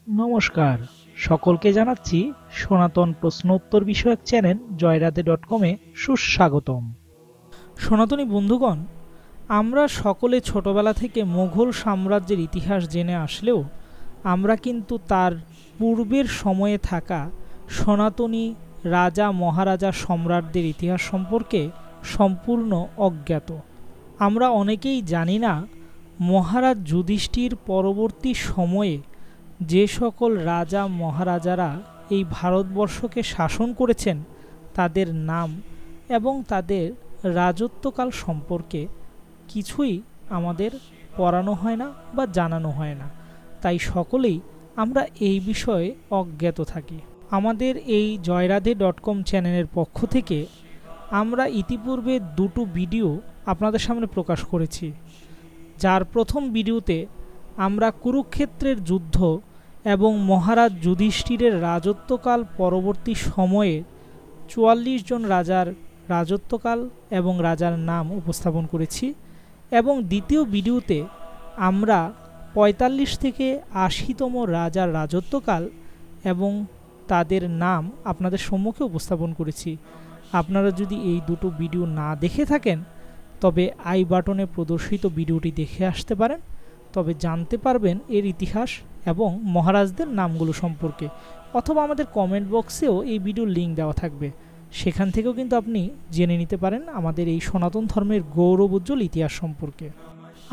নমস্কার, সকলকে জানাচ্ছি সনাতন প্রশ্ন উত্তর বিষয়ক চ্যানেল জয়রাধে.com-এ সুস্বাগতম। সনাতনী বন্ধুগণ, আমরা সকলে ছোটবেলা থেকে মুঘল সাম্রাজ্যের ইতিহাস জেনে আসলেও আমরা কিন্তু তার পূর্বের সময়ে থাকা সনাতনী রাজা মহারাজা সম্রাটদের ইতিহাস সম্পর্কে সম্পূর্ণ অজ্ঞাত। আমরা অনেকেই জানি না মহারাজ যুধিষ্ঠির পরবর্তী সময়ে যে সকল রাজা মহারাজারা এই ভারতবর্ষকে শাসন করেছেন তাদের নাম এবং তাদের রাজত্বকাল সম্পর্কে কিছুই আমাদের পড়ানো হয় না বা জানানো হয় না। তাই সকলেই আমরা এই বিষয়ে অজ্ঞাত থাকি। আমাদের এই জয়রাধে.com চ্যানেলের পক্ষ থেকে আমরা ইতিপূর্বে দুটো ভিডিও আপনাদের সামনে প্রকাশ করেছি। যার প্রথম ভিডিওতে আমরা কুরুক্ষেত্রের যুদ্ধ এবং মহারাজ যুধিষ্ঠিরের রাজত্বকাল পরবর্তী সময়ে ৪৪ জন রাজার রাজত্বকাল এবং রাজার নাম উপস্থাপন করেছি, এবং দ্বিতীয় ভিডিওতে আমরা ৪৫ থেকে ৮০তম রাজার রাজত্বকাল এবং তাদের নাম আপনাদের সম্মুখে উপস্থাপন করেছি। আপনারা যদি এই দুটো ভিডিও না দেখে থাকেন তবে আই বাটনে প্রদর্শিত ভিডিওটি দেখে আসতে পারেন, তবে জানতে পারবেন এর ইতিহাস এবং মহারাজদের নামগুলো সম্পর্কে, অথবা আমাদের কমেন্ট বক্সেও এই ভিডিওর লিঙ্ক দেওয়া থাকবে, সেখান থেকেও কিন্তু আপনি জেনে নিতে পারেন আমাদের এই সনাতন ধর্মের গৌরব উজ্জ্বল ইতিহাস সম্পর্কে।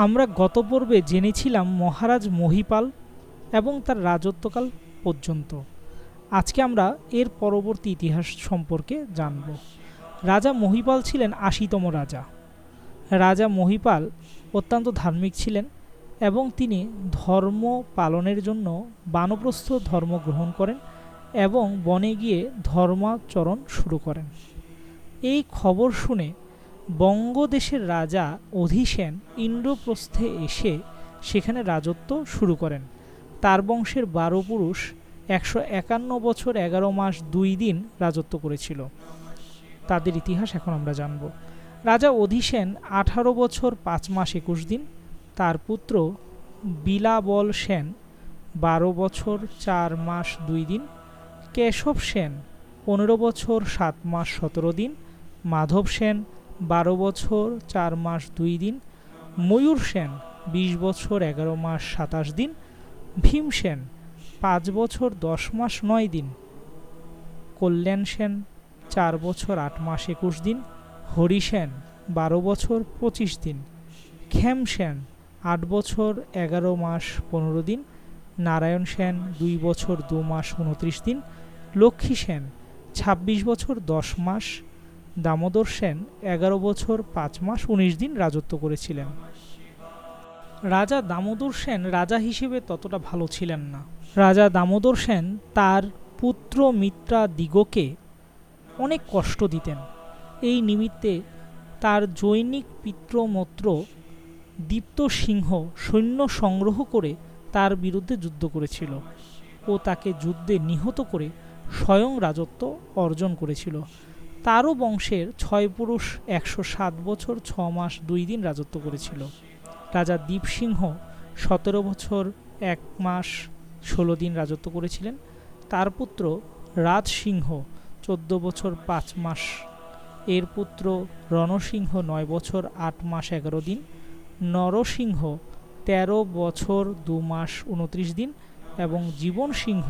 আমরা গত পর্বে জেনেছিলাম মহারাজ মহীপাল এবং তার রাজত্বকাল পর্যন্ত। আজকে আমরা এর পরবর্তী ইতিহাস সম্পর্কে জানব। রাজা মহীপাল ছিলেন ৮০তম রাজা। রাজা মহীপাল অত্যন্ত ধার্মিক ছিলেন এবং তিনি ধর্ম পালনের জন্য বানপ্রস্থ ধর্ম গ্রহণ করেন এবং বনে গিয়ে ধর্মাচরণ শুরু করেন। এই খবর শুনে বঙ্গদেশের রাজা অধিসেন ইন্দ্রপ্রস্থে এসে সেখানে রাজত্ব শুরু করেন। তার বংশের ১২ পুরুষ ১৫১ বছর ১১ মাস ২ দিন রাজত্ব করেছিল। তাদের ইতিহাস এখন আমরা জানব। রাজা অধিসেন ১৮ বছর ৫ মাস ২১ দিন, তার পুত্র বিলাবল সেন ১২ বছর ৪ মাস ২ দিন, কেশব সেন ১৫ বছর ৭ মাস ১৭ দিন, মাধব সেন ১২ বছর ৪ মাস ২ দিন, ময়ূর সেন ২০ বছর ১১ মাস ২৭ দিন, ভীম সেন ৫ বছর ১০ মাস ৯ দিন, কল্যাণ সেন ৪ বছর ৮ মাস ২১ দিন, হরি সেন ১২ বছর ২৫ দিন, খেম সেন ৮ বছর ১১ মাস ১৫ দিন, নারায়ণ সেন ২ বছর ২ মাস ২৯ দিন, লক্ষ্মী সেন ২৬ বছর ১০ মাস, দামোদর সেন ১১ বছর ৫ মাস ১৯ দিন রাজত্ব করেছিলেন। রাজা দামোদর সেন রাজা হিসেবে ততটা ভালো ছিলেন না। রাজা দামোদর সেন তার পুত্র মিত্রাদিগকে অনেক কষ্ট দিতেন। এই নিমিত্তে তার জৈনিক পিতৃমত্র দীপ্ত সিংহ সৈন্য সংগ্রহ করে তার বিরুদ্ধে যুদ্ধ করেছিল ও তাকে যুদ্ধে নিহত করে স্বয়ং রাজত্ব অর্জন করেছিল। তারও বংশের ৬ পুরুষ ১০৭ বছর ৬ মাস ২ দিন রাজত্ব করেছিল। রাজা দীপসিংহ ১৭ বছর ১ মাস ১৬ দিন রাজত্ব করেছিলেন। তার পুত্র রাজসিংহ ১৪ বছর ৫ মাস, এর পুত্র রণসিংহ ৯ বছর ৮ মাস ১১ দিন, নরসিংহ ১৩ বছর ২ মাস ২৯ দিন এবং জীবন সিংহ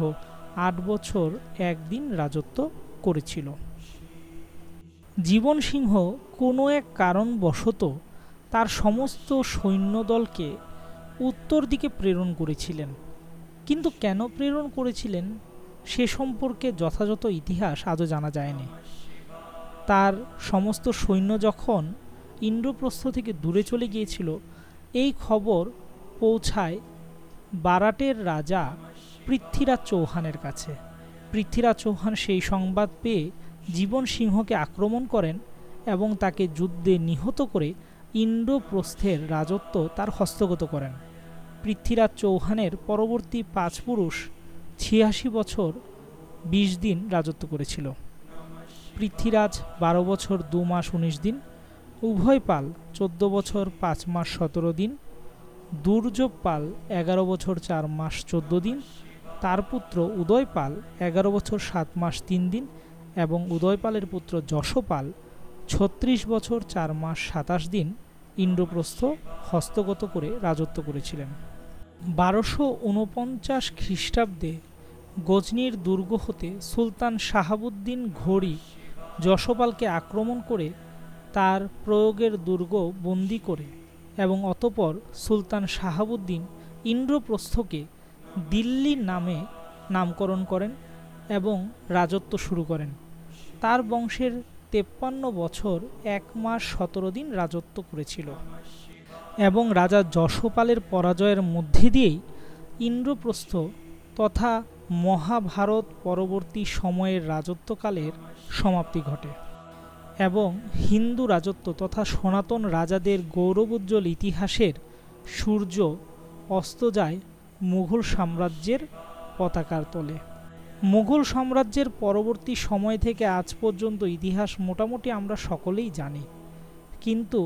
৮ বছর ১ দিন রাজত্ব করেছিল। জীবন সিংহ কোনো এক কারণবশত তার সমস্ত সৈন্যদলকে উত্তর দিকে প্রেরণ করেছিলেন, কিন্তু কেন প্রেরণ করেছিলেন সে সম্পর্কে যথাযথ ইতিহাস আজও জানা যায়নি। তার সমস্ত সৈন্য যখন ইন্দ্রপ্রস্থ থেকে দূরে চলে গিয়েছিল, এই খবর পৌঁছায় বারাটের রাজা পৃথ্বীরাজ চৌহানের কাছে। পৃথ্বীরাজ চৌহান সেই সংবাদ পেয়ে জীবন সিংহকে আক্রমণ করেন এবং তাকে যুদ্ধে নিহত করে ইন্দ্রপ্রস্থের রাজত্ব তার হস্তগত করেন। পৃথ্বীরাজ চৌহানের পরবর্তী ৫ পুরুষ ৮৬ বছর ২০ দিন রাজত্ব করেছিল। পৃথ্বীরাজ ১২ বছর ২ মাস ১৯ দিন, উভয়পাল ১৪ বছর ৫ মাস ১৭ দিন, দুর্যোগপাল ১১ বছর ৪ মাস ১৪ দিন, তার পুত্র উদয়পাল 11 বছর 7 মাস 3 দিন এবং উদয়পালের পুত্র যশপাল 36 বছর 4 মাস 27 দিন ইন্দ্রপ্রস্থ হস্তগত করে রাজত্ব করেছিলেন। 1249 খ্রিস্টাব্দে গজনির দুর্গ হতে সুলতান শাহাবুদ্দিন ঘোড়ি যশপালকে আক্রমণ করে তার প্রয়োগের দুর্গ বন্দী করে এবং অতঃপর সুলতান শাহাবুদ্দিন ইন্দ্রপ্রস্থকে দিল্লি নামে নামকরণ করেন এবং রাজত্ব শুরু করেন। তার বংশের 53 বছর 1 মাস 17 দিন রাজত্ব করেছিল এবং রাজা যশপালের পরাজয়ের মধ্যে দিয়েই ইন্দ্রপ্রস্থ তথা মহাভারত পরবর্তী সময়ের রাজত্বকালের সমাপ্তি ঘটে এবং হিন্দু রাজত্ব তথা সনাতন রাজাদের গৌরবোজ্জ্বল ইতিহাসের সূর্য অস্ত যায় মুঘল সাম্রাজ্যের পতাকার তলে। মুঘল সাম্রাজ্যের পরবর্তী সময় থেকে আজ পর্যন্ত ইতিহাস মোটামুটি আমরা সকলেই জানি, কিন্তু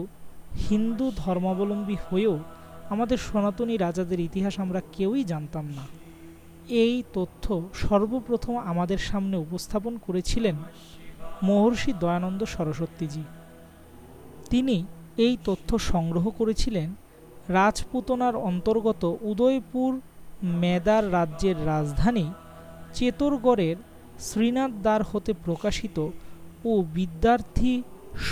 হিন্দু ধর্মাবলম্বী হয়েও আমাদের সনাতনী রাজাদের ইতিহাস আমরা কেউই জানতাম না। এই তথ্য সর্বপ্রথম আমাদের সামনে উপস্থাপন করেছিলেন মহর্ষি দয়ানন্দ সরস্বতীজি। তিনি এই তথ্য সংগ্রহ করেছিলেন রাজপুতনার অন্তর্গত উদয়পুর মেদার রাজ্যের রাজধানী চেতরগড়ের শ্রীনাথ দ্বার হতে প্রকাশিত ও বিদ্যার্থী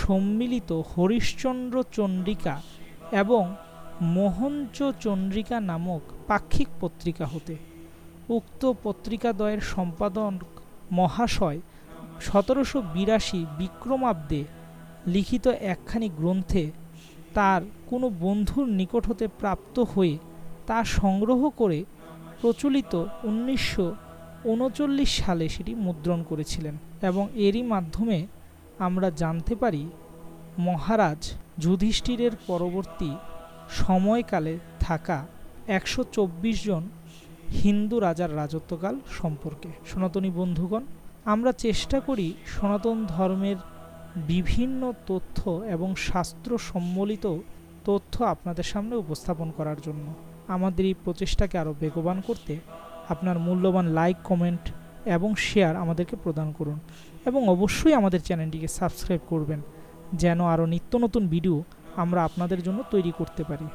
সম্মিলিত হরিশ্চন্দ্র চন্দ্রিকা এবং মোহনচ চন্দ্রিকা নামক পাক্ষিক পত্রিকা হতে। উক্ত পত্রিকাদ্বয়ের সম্পাদক মহাশয় 1782 বিক্রমাব্দে লিখিত একখানি গ্রন্থে তার কোনো বন্ধুর নিকট হতে প্রাপ্ত হয়ে তা সংগ্রহ করে প্রচলিত 1939 সালে সেটি মুদ্রণ করেছিলেন এবং এরই মাধ্যমে আমরা জানতে পারি মহারাজ যুধিষ্ঠিরের পরবর্তী সময়কালে থাকা 124 জন হিন্দু রাজার রাজত্বকাল সম্পর্কে। সনাতনী বন্ধুগণ, আমরা চেষ্টা করি সনাতন ধর্মের বিভিন্ন তথ্য এবং শাস্ত্র সম্বলিত তথ্য আপনাদের সামনে উপস্থাপন করার জন্য। আমাদের এই প্রচেষ্টাকে আরও বেগবান করতে আপনার মূল্যবান লাইক, কমেন্ট এবং শেয়ার আমাদেরকে প্রদান করুন এবং অবশ্যই আমাদের চ্যানেলটিকে সাবস্ক্রাইব করবেন যেন আরও নিত্য নতুন ভিডিও আমরা আপনাদের জন্য তৈরি করতে পারি।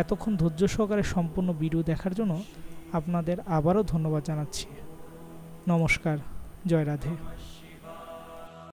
এতক্ষণ ধৈর্য সহকারে সম্পূর্ণ ভিডিও দেখার জন্য আপনাদের আবারও ধন্যবাদ জানাচ্ছি। নমস্কার, জয় রাধে।